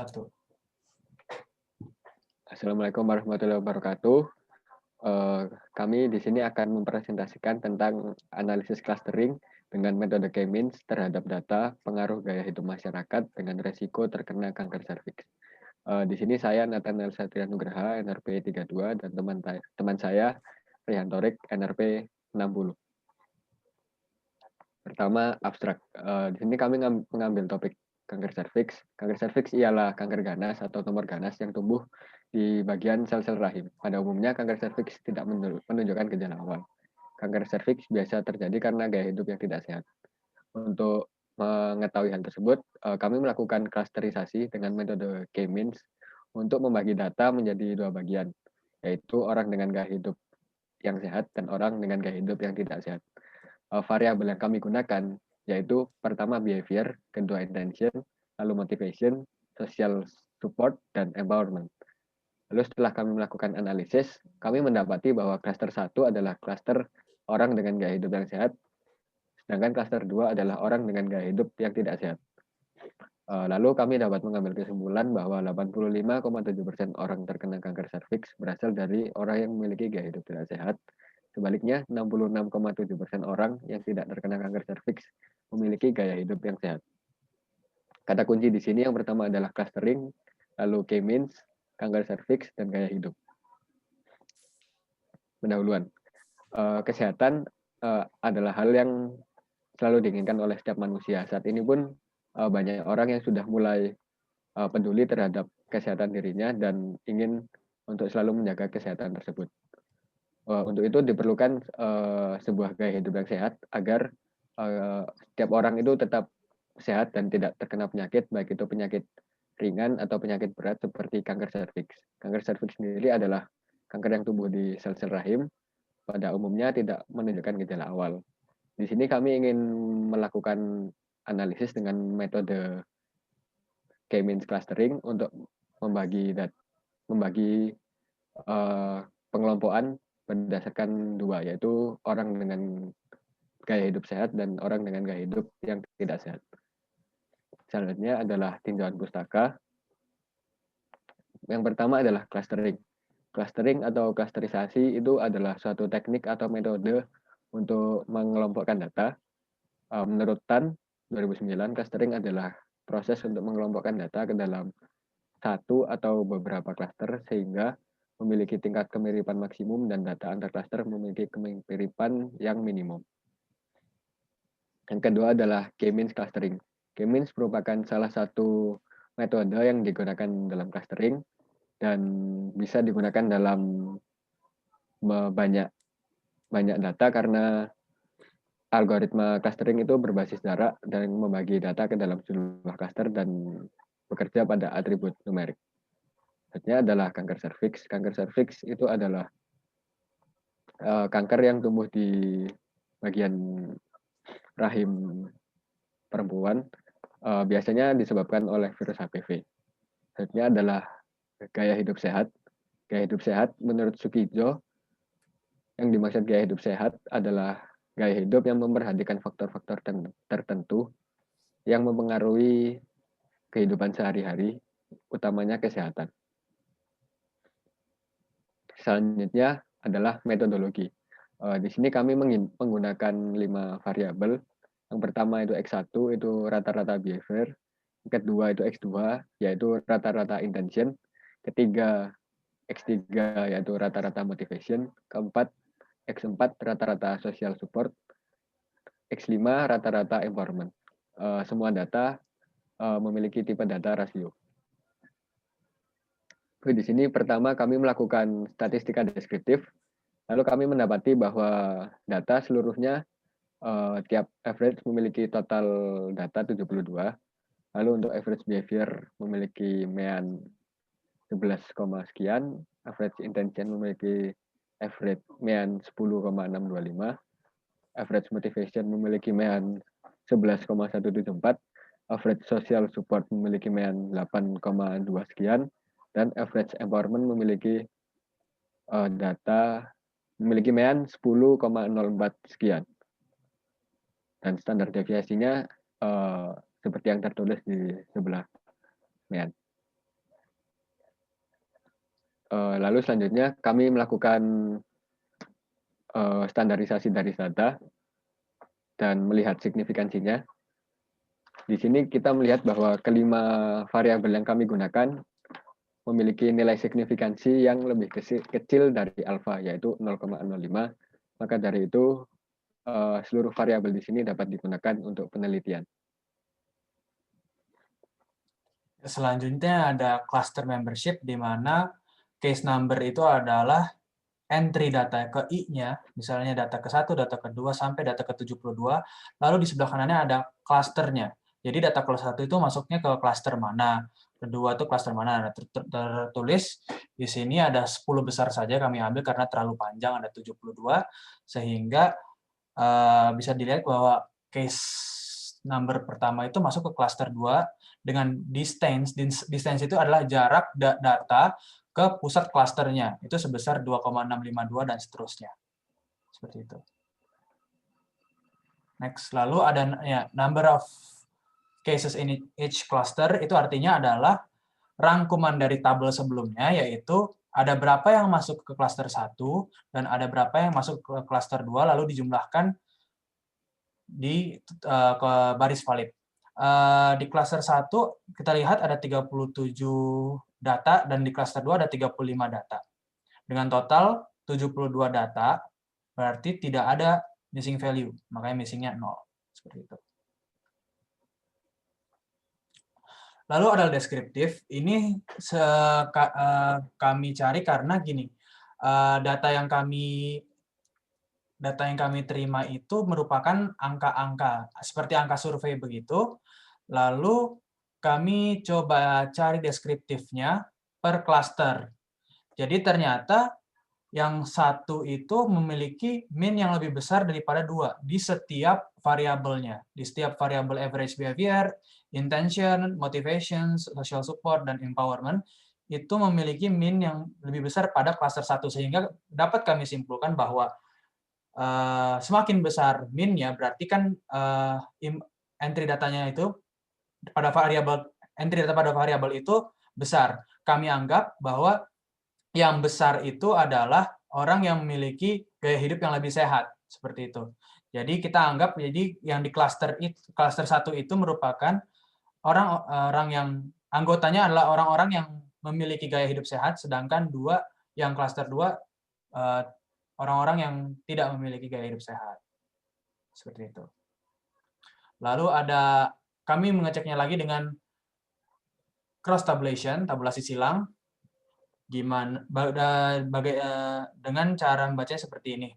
Satu. Assalamualaikum warahmatullahi wabarakatuh. Kami di sini akan mempresentasikan tentang analisis clustering dengan metode K-means terhadap data pengaruh gaya hidup masyarakat dengan resiko terkena kanker serviks. Di sini saya Nathaniel Satria Nugraha, NRP 32, dan teman saya Rihan Torik, NRP 60. Pertama, abstrak. Di sini kami mengambil topik kanker serviks. Kanker serviks ialah kanker ganas atau tumor ganas yang tumbuh di bagian sel-sel rahim. Pada umumnya, kanker serviks tidak menunjukkan gejala awal. Kanker serviks biasa terjadi karena gaya hidup yang tidak sehat. Untuk mengetahui hal tersebut, kami melakukan klasterisasi dengan metode K-means untuk membagi data menjadi dua bagian, yaitu orang dengan gaya hidup yang sehat dan orang dengan gaya hidup yang tidak sehat. Variabel yang kami gunakan yaitu pertama behavior, kedua intention, lalu motivation, social support, dan empowerment. Lalu setelah kami melakukan analisis, kami mendapati bahwa klaster 1 adalah klaster orang dengan gaya hidup yang sehat, sedangkan klaster 2 adalah orang dengan gaya hidup yang tidak sehat. Lalu kami dapat mengambil kesimpulan bahwa 85,7% orang terkena kanker serviks berasal dari orang yang memiliki gaya hidup tidak sehat. Sebaliknya, 66,7% orang yang tidak terkena kanker serviks memiliki gaya hidup yang sehat. Kata kunci di sini yang pertama adalah clustering, lalu K-means, kanker serviks, dan gaya hidup. Pendahuluan. Kesehatan adalah hal yang selalu diinginkan oleh setiap manusia. Saat ini pun banyak orang yang sudah mulai peduli terhadap kesehatan dirinya dan ingin untuk selalu menjaga kesehatan tersebut. Untuk itu diperlukan sebuah gaya hidup yang sehat agar setiap orang itu tetap sehat dan tidak terkena penyakit, baik itu penyakit ringan atau penyakit berat seperti kanker serviks. Kanker serviks sendiri adalah kanker yang tumbuh di sel-sel rahim, pada umumnya tidak menunjukkan gejala awal. Di sini kami ingin melakukan analisis dengan metode K-means clustering untuk membagi pengelompokan berdasarkan dua, yaitu orang dengan gaya hidup sehat dan orang dengan gaya hidup yang tidak sehat. Selanjutnya adalah tinjauan pustaka. Yang pertama adalah clustering. Clustering atau clusterisasi itu adalah suatu teknik atau metode untuk mengelompokkan data. Menurut Tan 2009, clustering adalah proses untuk mengelompokkan data ke dalam satu atau beberapa cluster sehingga memiliki tingkat kemiripan maksimum dan data antar cluster memiliki kemiripan yang minimum. Yang kedua adalah K-means clustering. K-means merupakan salah satu metode yang digunakan dalam clustering dan bisa digunakan dalam banyak data karena algoritma clustering itu berbasis jarak dan membagi data ke dalam jumlah cluster dan bekerja pada atribut numerik. Selanjutnya adalah kanker serviks. Kanker serviks itu adalah kanker yang tumbuh di bagian rahim perempuan, biasanya disebabkan oleh virus HPV. Selanjutnya adalah gaya hidup sehat. Gaya hidup sehat menurut Sukijo, yang dimaksud gaya hidup sehat adalah gaya hidup yang memperhatikan faktor-faktor tertentu yang mempengaruhi kehidupan sehari-hari, utamanya kesehatan. Selanjutnya adalah metodologi. Di sini kami menggunakan 5 variabel. Yang pertama itu X1, itu rata-rata behavior. Yang kedua itu X2, yaitu rata-rata intention. Ketiga, X3, yaitu rata-rata motivation. Keempat, X4, rata-rata social support. X5, rata-rata empowerment. Semua data memiliki tipe data rasio. Di sini pertama kami melakukan statistika deskriptif, lalu kami mendapati bahwa data seluruhnya tiap average memiliki total data 72, lalu untuk average behavior memiliki mean 11, sekian, average intention memiliki average mean 10,625, average motivation memiliki mean 11,174, average social support memiliki mean 8,2 sekian, dan average empowerment memiliki data memiliki mean 10,04 sekian. Dan standar deviasinya seperti yang tertulis di sebelah mean. Lalu selanjutnya kami melakukan standarisasi dari data dan melihat signifikansinya. Di sini kita melihat bahwa kelima variabel yang kami gunakan memiliki nilai signifikansi yang lebih kecil dari alfa, yaitu 0,05. Maka dari itu, seluruh variabel di sini dapat digunakan untuk penelitian. Selanjutnya ada cluster membership, di mana case number itu adalah entry data ke I-nya, misalnya data ke-1, data ke-2, sampai data ke-72, lalu di sebelah kanannya ada clusternya. Jadi data kelas 1 itu masuknya ke cluster mana, kedua itu cluster mana. Tertulis di sini ada 10 besar saja kami ambil karena terlalu panjang, ada 72, sehingga bisa dilihat bahwa case number pertama itu masuk ke cluster 2 dengan distance. Distance itu adalah jarak data ke pusat klasternya, itu sebesar 2,652 dan seterusnya. Seperti itu. Next, lalu ada ya, number of cases in each cluster, itu artinya adalah rangkuman dari tabel sebelumnya, yaitu ada berapa yang masuk ke cluster 1 dan ada berapa yang masuk ke cluster 2, lalu dijumlahkan ke baris valid. Di cluster 1 kita lihat ada 37 data dan di cluster 2 ada 35 data. Dengan total 72 data, berarti tidak ada missing value, makanya missingnya 0. Seperti itu. Lalu ada deskriptif, ini kami cari karena gini, data yang kami terima itu merupakan angka-angka, seperti angka survei begitu, lalu kami coba cari deskriptifnya per cluster. Jadi ternyata yang satu itu memiliki min yang lebih besar daripada 2 di setiap variabelnya. Di setiap variabel average behavior, intention, motivation, social support, dan empowerment, itu memiliki min yang lebih besar pada cluster 1. Sehingga dapat kami simpulkan bahwa semakin besar min-nya, berarti kan entry datanya itu pada variabel entry data pada variabel itu besar. Kami anggap bahwa yang besar itu adalah orang yang memiliki gaya hidup yang lebih sehat, seperti itu. Jadi kita anggap jadi yang di cluster 1 itu merupakan orang yang anggotanya adalah orang-orang yang memiliki gaya hidup sehat, sedangkan yang cluster 2 orang-orang yang tidak memiliki gaya hidup sehat. Seperti itu. Lalu kami mengeceknya lagi dengan cross tabulation, tabulasi silang, dengan cara membaca seperti ini.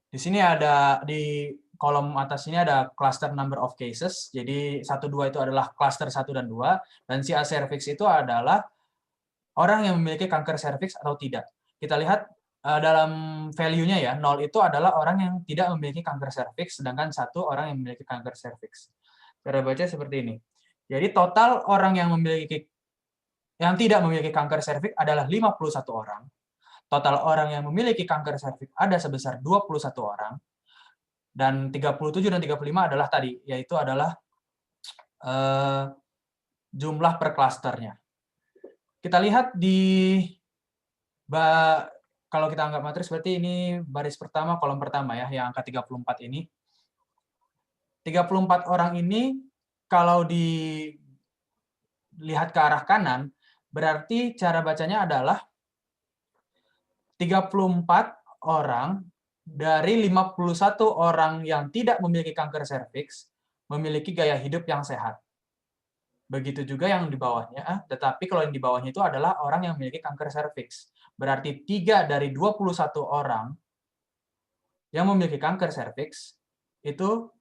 Di sini ada di kolom atas ini ada cluster number of cases. Jadi 1, 2 itu adalah cluster 1 dan 2, dan si A cervix itu adalah orang yang memiliki kanker serviks atau tidak. Kita lihat dalam value-nya ya, 0 itu adalah orang yang tidak memiliki kanker serviks, sedangkan 1 orang yang memiliki kanker serviks. Cara baca seperti ini. Jadi total orang yang tidak memiliki kanker serviks adalah 51 orang. Total orang yang memiliki kanker serviks ada sebesar 21 orang. Dan 37 dan 35 adalah tadi, yaitu adalah jumlah per klasternya. Kita lihat kalau kita anggap matris, berarti ini baris pertama, kolom pertama ya, yang angka 34 ini. 34 orang ini, kalau dilihat ke arah kanan, berarti cara bacanya adalah 34 orang dari 51 orang yang tidak memiliki kanker serviks, memiliki gaya hidup yang sehat. Begitu juga yang di bawahnya, tetapi kalau yang di bawahnya itu adalah orang yang memiliki kanker serviks. Berarti 3 dari 21 orang yang memiliki kanker serviks itu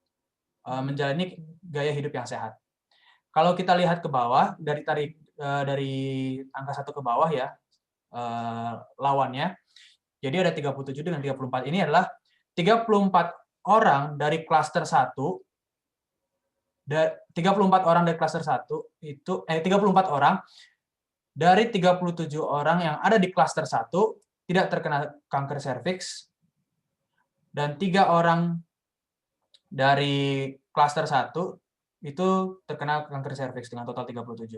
menjalani gaya hidup yang sehat. Kalau kita lihat ke bawah, dari angka 1 ke bawah ya, lawannya, jadi ada 37 dengan 34. Ini adalah 34 orang dari klaster 1, 34 orang dari klaster 1 itu 34 orang dari 37 orang yang ada di klaster 1 tidak terkena kanker serviks, dan 3 orang dari klaster 1 itu terkena kanker serviks dengan total 37.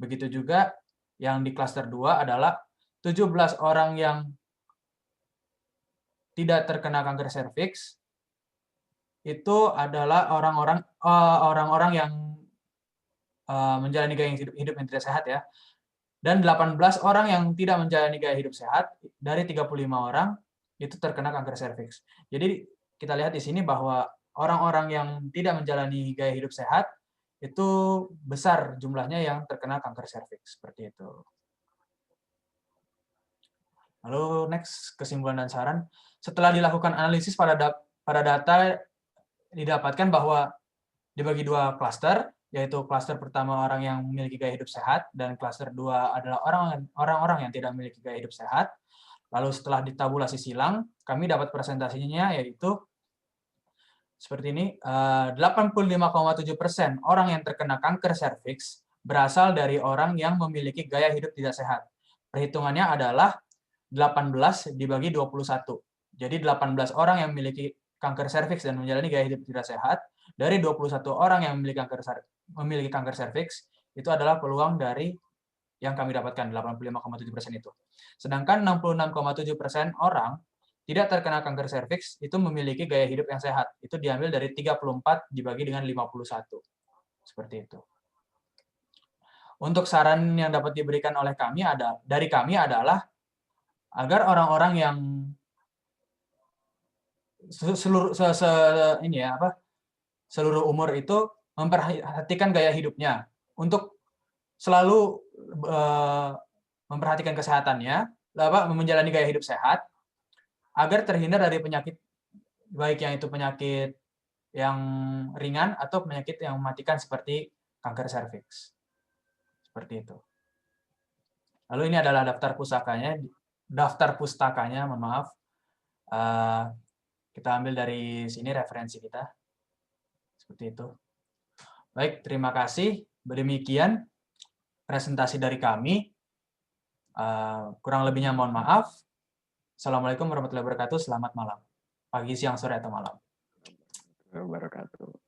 Begitu juga yang di klaster 2 adalah 17 orang yang tidak terkena kanker serviks, itu adalah orang-orang yang menjalani gaya hidup yang tidak sehat ya. Dan 18 orang yang tidak menjalani gaya hidup sehat, dari 35 orang, itu terkena kanker serviks. Jadi kita lihat di sini bahwa orang-orang yang tidak menjalani gaya hidup sehat, itu besar jumlahnya yang terkena kanker serviks, seperti itu. Lalu next, kesimpulan dan saran. Setelah dilakukan analisis pada data, didapatkan bahwa dibagi dua klaster, yaitu klaster pertama orang yang memiliki gaya hidup sehat, dan klaster 2 adalah orang-orang yang tidak memiliki gaya hidup sehat. Lalu setelah ditabulasi silang, kami dapat presentasinya yaitu seperti ini, 85,7% orang yang terkena kanker serviks berasal dari orang yang memiliki gaya hidup tidak sehat. Perhitungannya adalah 18 dibagi 21. Jadi 18 orang yang memiliki kanker serviks dan menjalani gaya hidup tidak sehat, dari 21 orang yang memiliki kanker serviks, itu adalah peluang dari yang kami dapatkan, 85,7% itu. Sedangkan 66,7% orang tidak terkena kanker serviks itu memiliki gaya hidup yang sehat. Itu diambil dari 34 dibagi dengan 51. Seperti itu. Untuk saran yang dapat diberikan oleh dari kami adalah agar orang-orang yang seluruh umur itu memperhatikan gaya hidupnya untuk selalu memperhatikan kesehatannya, menjalani gaya hidup sehat, agar terhindar dari penyakit, baik yang itu penyakit yang ringan atau penyakit yang mematikan seperti kanker serviks. Seperti itu. Lalu ini adalah daftar pustakanya, mohon maaf. Kita ambil dari sini referensi kita. Seperti itu. Baik, terima kasih. Demikian presentasi dari kami. Kurang lebihnya mohon maaf. Assalamualaikum warahmatullahi wabarakatuh. Selamat malam. Pagi, siang, sore, atau malam. Wabarakatuh.